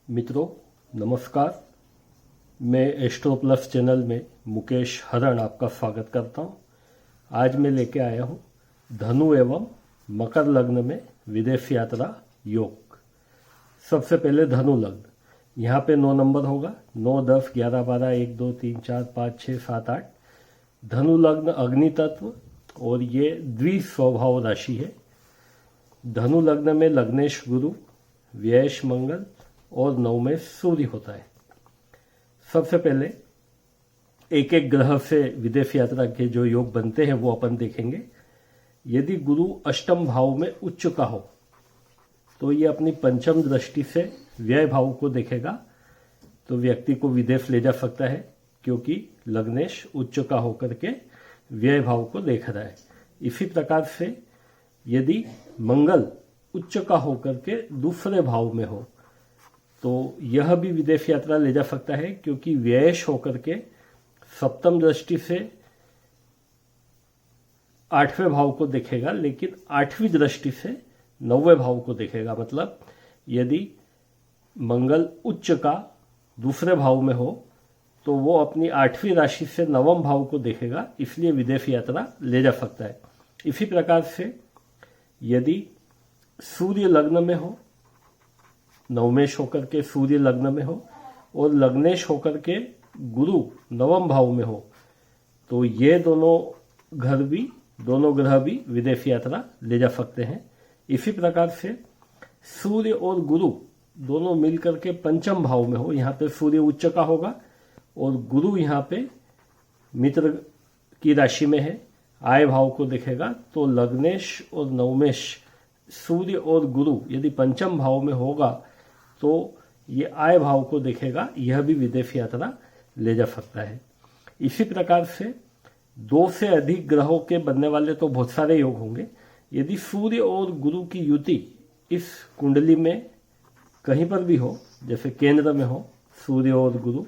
मित्रों नमस्कार। मैं एस्ट्रो प्लस चैनल में मुकेश हरण आपका स्वागत करता हूं। आज मैं लेके आया हूं धनु एवं मकर लग्न में विदेश यात्रा योग। सबसे पहले धनु लग्न, यहाँ पे 9 नंबर होगा, 9, 10, 11, 12, 1, 2, 3, 4, 5, 6, 7, 8। धनु लग्न अग्नि तत्व और ये द्विस्वभाव राशि है। धनु लग्न में लग्नेश गुरु, व्ययश मंगल और 9 में सूर्य होता है। सबसे पहले एक एक ग्रह से विदेश यात्रा के जो योग बनते हैं वो अपन देखेंगे। यदि गुरु अष्टम भाव में उच्च का हो तो ये अपनी पंचम दृष्टि से व्यय भाव को देखेगा, तो व्यक्ति को विदेश ले जा सकता है, क्योंकि लग्नेश उच्च का होकर के व्यय भाव को देख रहा है। इसी प्रकार से यदि मंगल उच्च का होकर के दूसरे भाव में हो तो यह भी विदेश यात्रा ले जा सकता है, क्योंकि व्ययश होकर के सप्तम दृष्टि से 8वें भाव को देखेगा, लेकिन 8वीं दृष्टि से 9वें भाव को देखेगा। मतलब यदि मंगल उच्च का दूसरे भाव में हो तो वो अपनी 8वीं राशि से 9वें भाव को देखेगा, इसलिए विदेश यात्रा ले जा सकता है। इसी प्रकार से यदि सूर्य लग्न में हो, नवमेश होकर के सूर्य लग्न में हो और लग्नेश होकर के गुरु 9वें भाव में हो, तो ये दोनों ग्रह भी विदेश यात्रा ले जा सकते हैं। इसी प्रकार से सूर्य और गुरु दोनों मिलकर के पंचम भाव में हो, यहाँ पे सूर्य उच्च का होगा और गुरु यहाँ पे मित्र की राशि में है, आय भाव को देखेगा, तो लग्नेश और नवमेश सूर्य और गुरु यदि पंचम भाव में होगा तो ये आय भाव को देखेगा, यह भी विदेश यात्रा ले जा सकता है। इसी प्रकार से 2 से अधिक ग्रहों के बनने वाले तो बहुत सारे योग होंगे। यदि सूर्य और गुरु की युति इस कुंडली में कहीं पर भी हो, जैसे केंद्र में हो सूर्य और गुरु,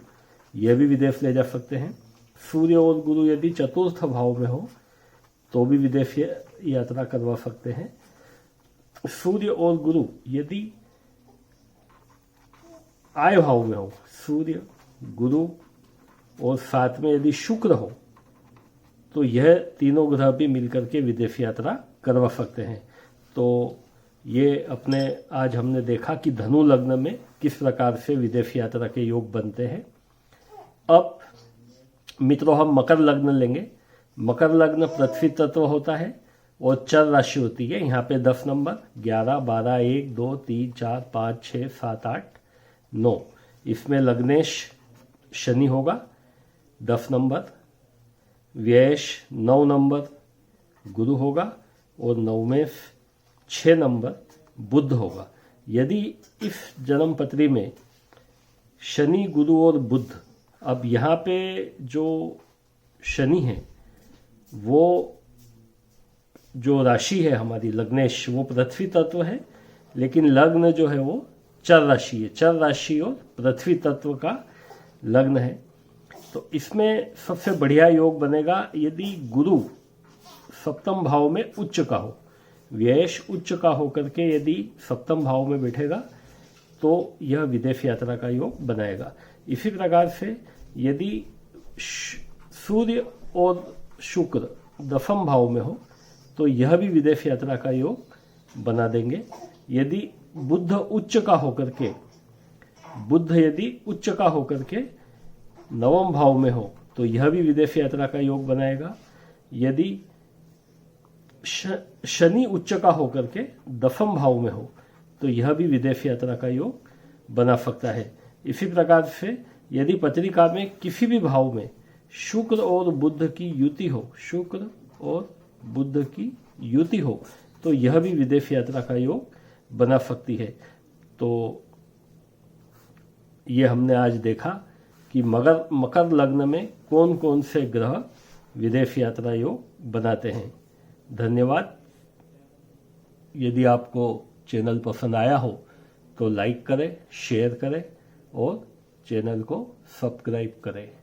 यह भी विदेश ले जा सकते हैं। सूर्य और गुरु यदि चतुर्थ भाव में हो तो भी विदेश यात्रा करवा सकते हैं। सूर्य और गुरु यदि आय भाव में हो, सूर्य गुरु और साथ में यदि शुक्र हो, तो यह तीनों ग्रह भी मिलकर के विदेश यात्रा करवा सकते हैं। तो ये अपने आज हमने देखा कि धनु लग्न में किस प्रकार से विदेश यात्रा के योग बनते हैं। अब मित्रों हम मकर लग्न लेंगे। मकर लग्न पृथ्वी तत्व होता है और चर राशि होती है। यहाँ पे 10 नंबर, 11, 12, 1, 2, 3, 4, 5, 6, 7, 8, 9। इसमें लग्नेश शनि होगा 10 नंबर, व्ययश 9 नंबर गुरु होगा और 9 में 6 नंबर बुध होगा। यदि इस जन्म पत्री में शनि, गुरु और बुध, अब यहाँ पे जो शनि है वो जो राशि है हमारी लग्नेश वो पृथ्वी तत्व है, लेकिन लग्न जो है वो चर राशि है। चर राशि और पृथ्वी तत्व का लग्न है। तो इसमें सबसे बढ़िया योग बनेगा यदि गुरु सप्तम भाव में उच्च का हो, व्ययश उच्च का होकर के यदि सप्तम भाव में बैठेगा तो यह विदेश यात्रा का योग बनाएगा। इसी प्रकार से यदि सूर्य और शुक्र 10वें भाव में हो तो यह भी विदेश यात्रा का योग बना देंगे। यदि बुध उच्च का होकर के, बुध यदि उच्च का होकर के 9वें भाव में हो तो यह भी विदेश यात्रा का योग बनाएगा। यदि शनि उच्च का होकर के 10वें भाव में हो तो यह भी विदेश यात्रा का योग बना सकता है। इसी प्रकार से यदि पत्रिका में किसी भी भाव में शुक्र और बुध की युति हो, शुक्र और बुध की युति हो, तो यह भी विदेश यात्रा का योग बना सकती है। तो ये हमने आज देखा कि मकर लग्न में कौन कौन से ग्रह विदेश यात्रा योग बनाते हैं। धन्यवाद। यदि आपको चैनल पसंद आया हो तो लाइक करें, शेयर करें और चैनल को सब्सक्राइब करें।